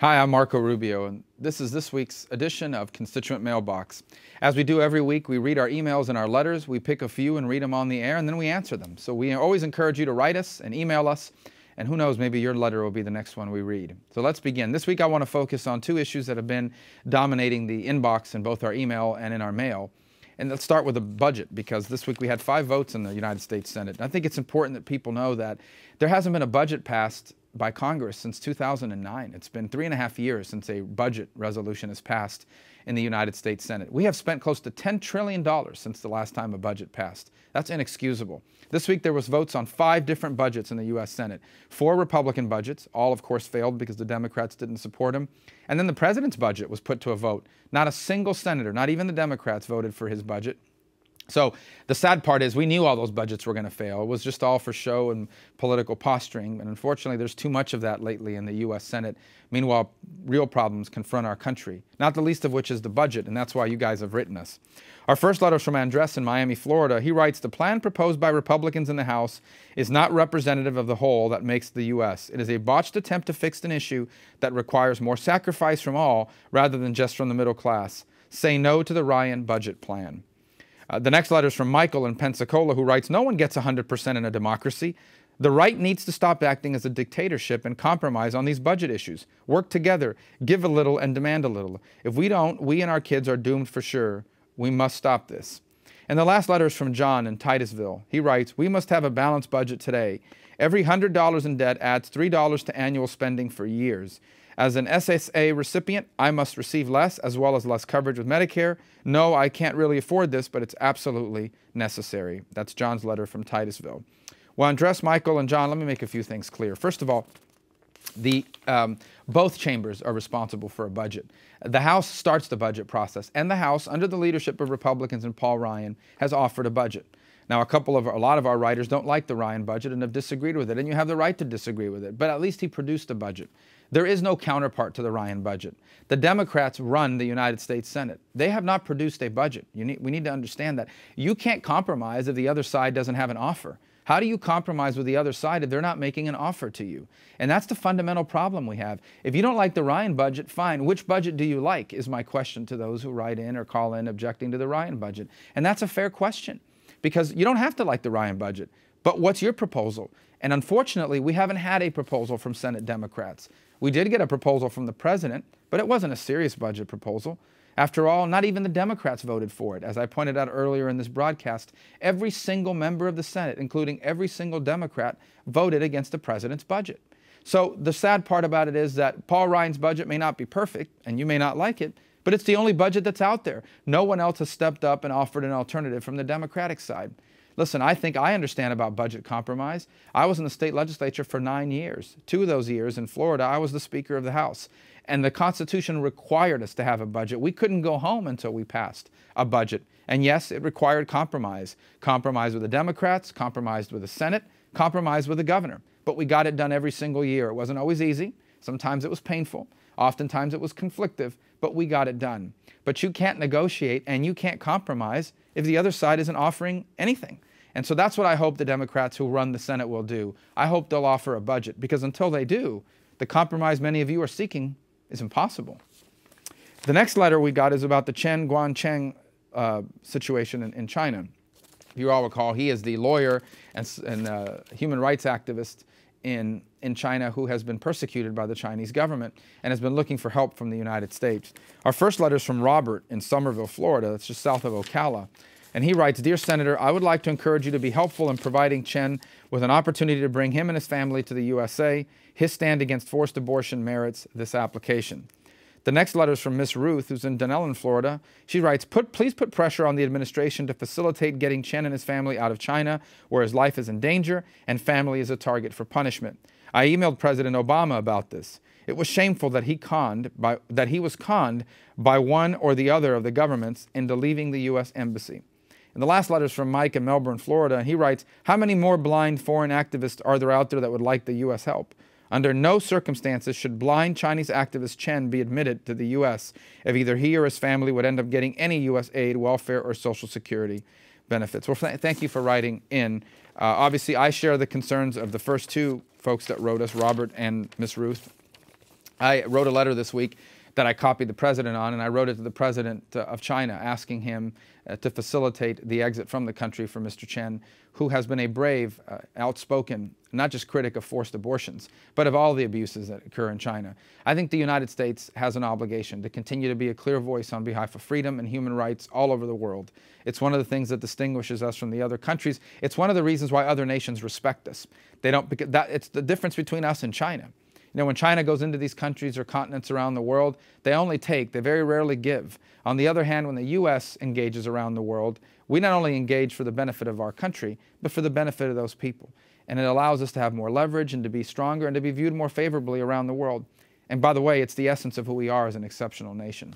Hi, I'm Marco Rubio, and this is this week's edition of Constituent Mailbox. As we do every week, we read our emails and our letters, we pick a few and read them on the air, and then we answer them. So we always encourage you to write us and email us, and who knows, maybe your letter will be the next one we read. So let's begin. This week I want to focus on two issues that have been dominating the inbox in both our email and in our mail. And let's start with the budget, because this week we had 5 votes in the United States Senate. And I think it's important that people know that there hasn't been a budget passed by Congress since 2009. It's been 3.5 years since a budget resolution has passed in the United States Senate. We have spent close to $10 trillion since the last time a budget passed. That's inexcusable. This week there was votes on 5 different budgets in the U.S. Senate. 4 Republican budgets, all of course failed because the Democrats didn't support them. And then the president's budget was put to a vote. Not a single senator, not even the Democrats, voted for his budget. So the sad part is we knew all those budgets were going to fail. It was just all for show and political posturing. And unfortunately, there's too much of that lately in the U.S. Senate. Meanwhile, real problems confront our country, not the least of which is the budget, and that's why you guys have written us. Our first letter is from Andres in Miami, Florida. He writes, "The plan proposed by Republicans in the House is not representative of the whole that makes the U.S. It is a botched attempt to fix an issue that requires more sacrifice from all rather than just from the middle class. Say no to the Ryan budget plan." The next letter is from Michael in Pensacola, who writes, "No one gets 100% in a democracy. The right needs to stop acting as a dictatorship and compromise on these budget issues. Work together, give a little, and demand a little. If we don't, we and our kids are doomed for sure. We must stop this." And the last letter is from John in Titusville. He writes, "We must have a balanced budget today. Every $100 in debt adds $3 to annual spending for years. As an SSA recipient, I must receive less, as well as less coverage with Medicare. No, I can't really afford this, but it's absolutely necessary." That's John's letter from Titusville. Well, Andres, Michael, and John, let me make a few things clear. First of all, both chambers are responsible for a budget. The House starts the budget process, and the House, under the leadership of Republicans and Paul Ryan, has offered a budget. Now, a lot of our writers don't like the Ryan budget and have disagreed with it, and you have the right to disagree with it, but at least he produced a budget. There is no counterpart to the Ryan budget. The Democrats run the United States Senate. They have not produced a budget. We need to understand that. You can't compromise if the other side doesn't have an offer. How do you compromise with the other side if they're not making an offer to you? And that's the fundamental problem we have. If you don't like the Ryan budget, fine. Which budget do you like, is my question to those who write in or call in objecting to the Ryan budget. And that's a fair question, because you don't have to like the Ryan budget. But what's your proposal? And unfortunately, we haven't had a proposal from Senate Democrats. We did get a proposal from the president, but it wasn't a serious budget proposal. After all, not even the Democrats voted for it. As I pointed out earlier in this broadcast, every single member of the Senate, including every single Democrat, voted against the president's budget. So the sad part about it is that Paul Ryan's budget may not be perfect, and you may not like it, but it's the only budget that's out there. No one else has stepped up and offered an alternative from the Democratic side. Listen, I think I understand about budget compromise. I was in the state legislature for 9 years. 2 of those years in Florida, I was the Speaker of the House. And the Constitution required us to have a budget. We couldn't go home until we passed a budget. And yes, it required compromise. Compromise with the Democrats, compromised with the Senate, compromise with the governor. But we got it done every single year. It wasn't always easy. Sometimes it was painful. Oftentimes it was conflictive, but we got it done. But you can't negotiate and you can't compromise if the other side isn't offering anything. And so that's what I hope the Democrats who run the Senate will do. I hope they'll offer a budget, because until they do, the compromise many of you are seeking is impossible. The next letter we got is about the Chen Guangcheng situation in China. If you all recall, he is the lawyer and human rights activist in China who has been persecuted by the Chinese government and has been looking for help from the United States. Our first letter is from Robert in Somerville, Florida. It's just south of Ocala. And he writes, "Dear Senator, I would like to encourage you to be helpful in providing Chen with an opportunity to bring him and his family to the USA. His stand against forced abortion merits this application." The next letter is from Miss Ruth, who's in Dunellen, Florida. She writes, "Please put pressure on the administration to facilitate getting Chen and his family out of China, where his life is in danger and family is a target for punishment. I emailed President Obama about this. It was shameful that he was conned by one or the other of the governments into leaving the U.S. Embassy." And the last letter is from Mike in Melbourne, Florida. And he writes, "How many more blind foreign activists are there out there that would like the U.S. help? Under no circumstances should blind Chinese activist Chen be admitted to the U.S. if either he or his family would end up getting any U.S. aid, welfare, or Social Security benefits." Well, thank you for writing in. Obviously, I share the concerns of the first 2 folks that wrote us, Robert and Miss Ruth. I wrote a letter this week that I copied the president on, and I wrote it to the president of China asking him to facilitate the exit from the country for Mr. Chen, who has been a brave, outspoken, not just critic of forced abortions, but of all the abuses that occur in China. I think the United States has an obligation to continue to be a clear voice on behalf of freedom and human rights all over the world. It's one of the things that distinguishes us from the other countries. It's one of the reasons why other nations respect us. They don't, because it's the difference between us and China. You know, when China goes into these countries or continents around the world, they only take, they very rarely give. On the other hand, when the U.S. engages around the world, we not only engage for the benefit of our country, but for the benefit of those people. And it allows us to have more leverage and to be stronger and to be viewed more favorably around the world. And by the way, it's the essence of who we are as an exceptional nation.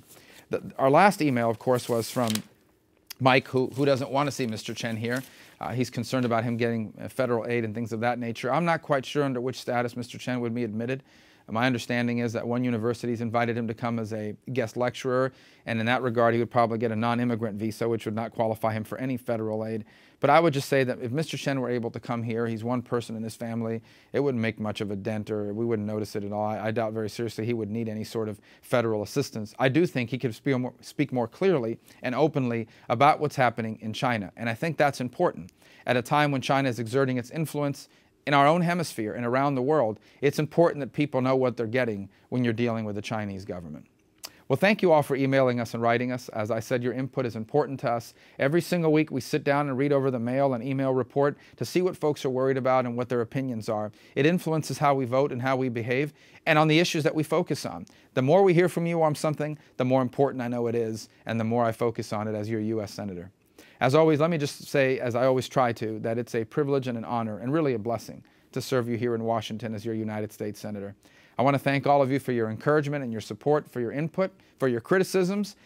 Our last email, of course, was from Mike, who doesn't want to see Mr. Chen here. He's concerned about him getting federal aid and things of that nature. I'm not quite sure under which status Mr. Chen would be admitted. My understanding is that one university has invited him to come as a guest lecturer, and in that regard he would probably get a non-immigrant visa, which would not qualify him for any federal aid. But I would just say that if Mr. Chen were able to come here, he's one person in his family, it wouldn't make much of a dent, or we wouldn't notice it at all. I doubt very seriously he would need any sort of federal assistance. I do think he could speak more clearly and openly about what's happening in China, and I think that's important. At a time when China is exerting its influence in our own hemisphere and around the world, it's important that people know what they're getting when you're dealing with the Chinese government. Well, thank you all for emailing us and writing us. As I said, your input is important to us. Every single week we sit down and read over the mail and email report to see what folks are worried about and what their opinions are. It influences how we vote and how we behave and on the issues that we focus on. The more we hear from you on something, the more important I know it is, and the more I focus on it as your U.S. Senator. As always, let me just say, as I always try to, that it's a privilege and an honor and really a blessing to serve you here in Washington as your United States Senator. I want to thank all of you for your encouragement and your support, for your input, for your criticisms,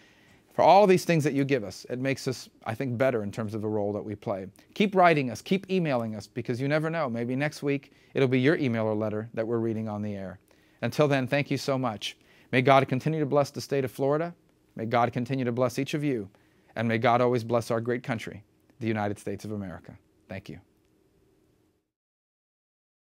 for all of these things that you give us. It makes us, I think, better in terms of the role that we play. Keep writing us, keep emailing us, because you never know. Maybe next week it'll be your email or letter that we're reading on the air. Until then, thank you so much. May God continue to bless the state of Florida. May God continue to bless each of you. And may God always bless our great country, the United States of America. Thank you.